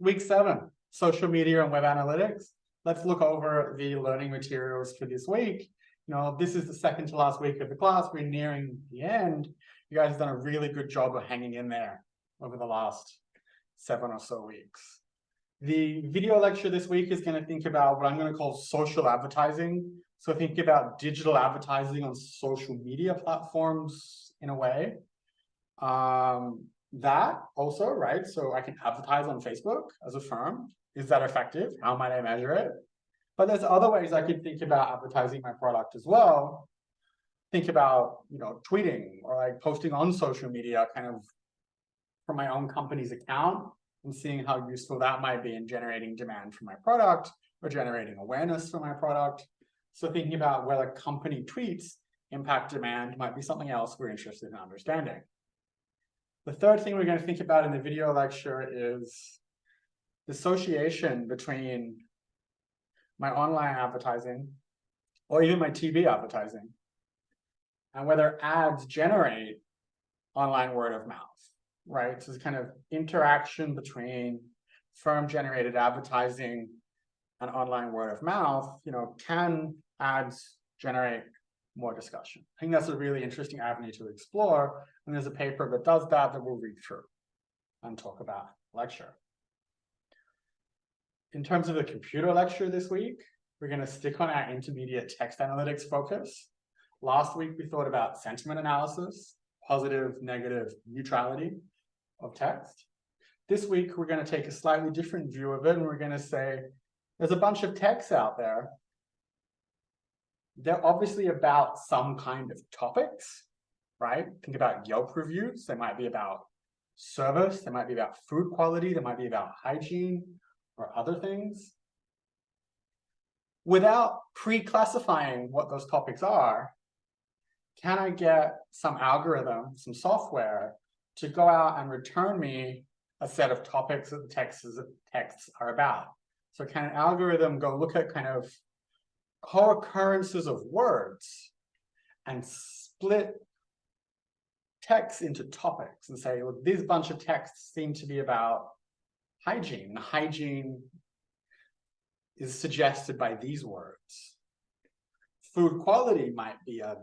Week 7, social media and web analytics. Let's look over the learning materials for this week. This is the second to last week of the class. We're nearing the end. You guys have done a really good job of hanging in there over the last 7 or so weeks. The video lecture this week is going to think about what I'm going to call social advertising. So think about digital advertising on social media platforms in a way. That also, right? So I can advertise on Facebook as a firm. Is that effective? How might I measure it? But there's other ways I could think about advertising my product as well. Think about, tweeting or like posting on social media kind of from my own company's account and seeing how useful that might be in generating demand for my product or generating awareness for my product. So thinking about whether company tweets impact demand might be something else we're interested in understanding. The third thing we're going to think about in the video lecture is the association between my online advertising or even my TV advertising and whether ads generate online word of mouth, right? So it's kind of interaction between firm-generated advertising and online word of mouth. Can ads generate more discussion? I think that's a really interesting avenue to explore, and there's a paper that does that we'll read through and talk about lecture. In terms of the computer lecture this week, we're going to stick on our intermediate text analytics focus. Last week, we thought about sentiment analysis, positive, negative, neutrality of text. This week, we're going to take a slightly different view of it, and we're going to say, there's a bunch of texts out there. They're obviously about some kind of topics, right? Think about Yelp reviews. They might be about service. They might be about food quality. They might be about hygiene or other things. Without pre-classifying what those topics are, can I get some algorithm, some software to go out and return me a set of topics that the texts are about? So can an algorithm go look at kind of co-occurrences of words and split texts into topics and say, well, this bunch of texts seem to be about hygiene. Hygiene is suggested by these words. Food quality might be a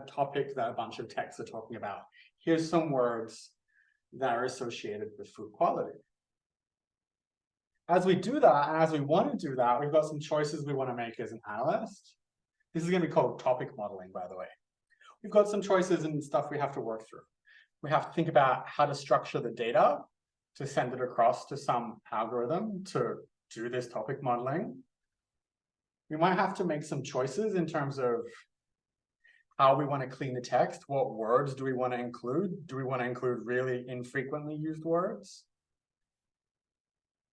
topic that a bunch of texts are talking about. Here's some words that are associated with food quality. As we do that, and as we want to do that, we've got some choices we want to make as an analyst. This is going to be called topic modeling, by the way. We've got some choices and stuff we have to work through. We have to think about how to structure the data to send it across to some algorithm to do this topic modeling. We might have to make some choices in terms of how we want to clean the text. What words do we want to include? Do we want to include really infrequently used words?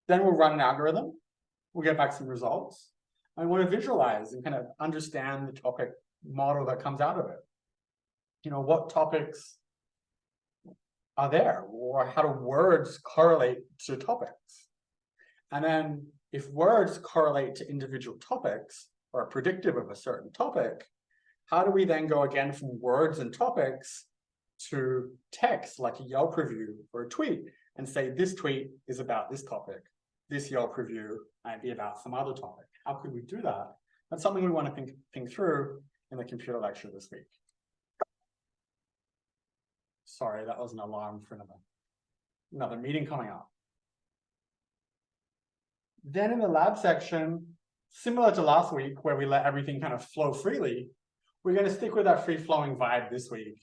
Then we'll run an algorithm. We'll get back some results. I want to visualize and kind of understand the topic model that comes out of it. What topics are there, or how do words correlate to topics? And then if words correlate to individual topics or are predictive of a certain topic, how do we then go again from words and topics to text like a Yelp review or a tweet and say this tweet is about this topic, this Yelp review might be about some other topic? How could we do that? That's something we want to think through in the computer lecture this week. Sorry, that was an alarm for another meeting coming up. Then in the lab section, similar to last week where we let everything kind of flow freely, we're going to stick with that free-flowing vibe this week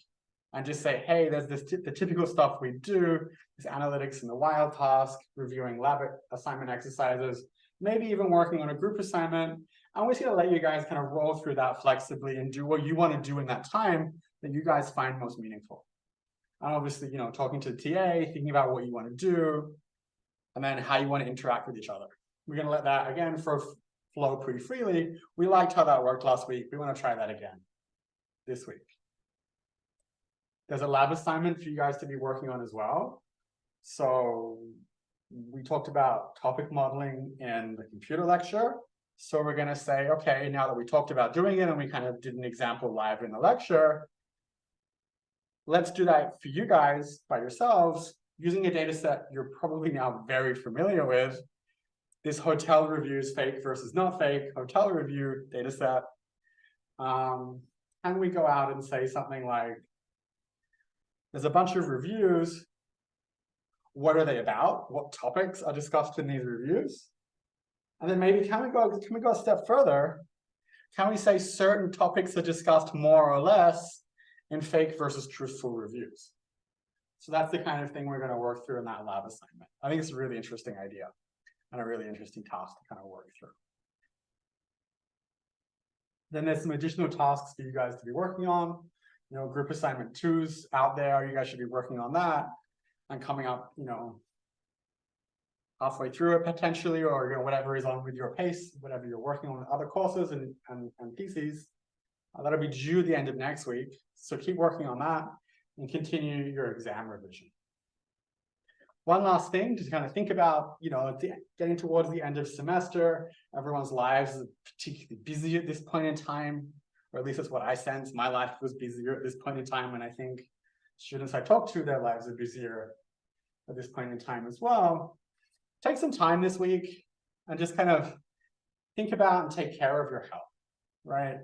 and just say, hey, there's the typical stuff we do, this analytics in the wild task, reviewing lab assignment exercises, maybe even working on a group assignment. And we're just going to let you guys kind of roll through that flexibly and do what you want to do in that time that you guys find most meaningful. And obviously, talking to the TA, thinking about what you want to do, and then how you want to interact with each other. We're going to let that, again, flow pretty freely. We liked how that worked last week. We want to try that again this week. There's a lab assignment for you guys to be working on as well. So we talked about topic modeling in the computer lecture. So we're going to say, okay, now that we talked about doing it and we kind of did an example live in the lecture, let's do that for you guys by yourselves using a data set you're probably now very familiar with, this hotel reviews fake versus not fake hotel review data set. And we go out and say something like, there's a bunch of reviews. What are they about? What topics are discussed in these reviews? And then maybe can we go a step further? Can we say certain topics are discussed more or less in fake versus truthful reviews? So that's the kind of thing we're going to work through in that lab assignment. I think it's a really interesting idea and a really interesting task to kind of work through. Then there's some additional tasks for you guys to be working on. You know, group assignment 2's out there. You guys should be working on that and coming up, you know, halfway through it potentially, or you know, whatever is on with your pace, whatever you're working on other courses and theses. That'll be due the end of next week. So keep working on that and continue your exam revision. One last thing to kind of think about, you know, getting towards the end of semester, everyone's lives are particularly busy at this point in time, or at least that's what I sense. My life was busier at this point in time, and I think students I talk to, their lives are busier at this point in time as well. Take some time this week and just kind of think about and take care of your health, right?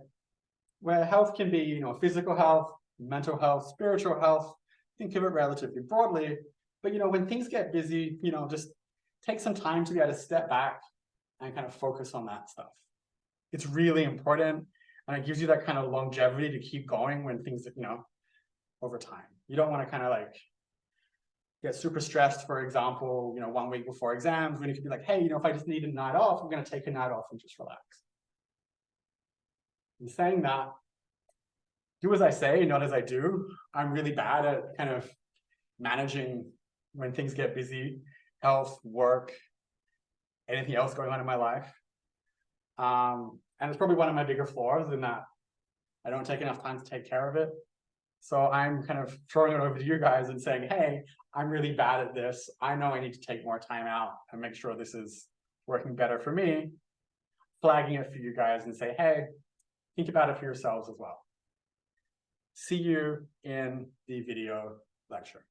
Where health can be, you know, physical health, mental health, spiritual health. Think of it relatively broadly. But, you know, when things get busy, you know, just take some time to be able to step back and kind of focus on that stuff. It's really important, and it gives you that kind of longevity to keep going when things, you know, over time. You don't want to kind of like get super stressed, for example, you know, 1 week before exams, when you could be like, hey, you know, if I just need a night off, I'm going to take a night off and just relax. In saying that, do as I say, not as I do. I'm really bad at kind of managing when things get busy, health, work, anything else going on in my life. And it's probably one of my bigger flaws in that I don't take enough time to take care of it. So I'm kind of throwing it over to you guys and saying, hey, I'm really bad at this. I know I need to take more time out and make sure this is working better for me. Flagging it for you guys and say, hey, think about it for yourselves as well. See you in the video lecture.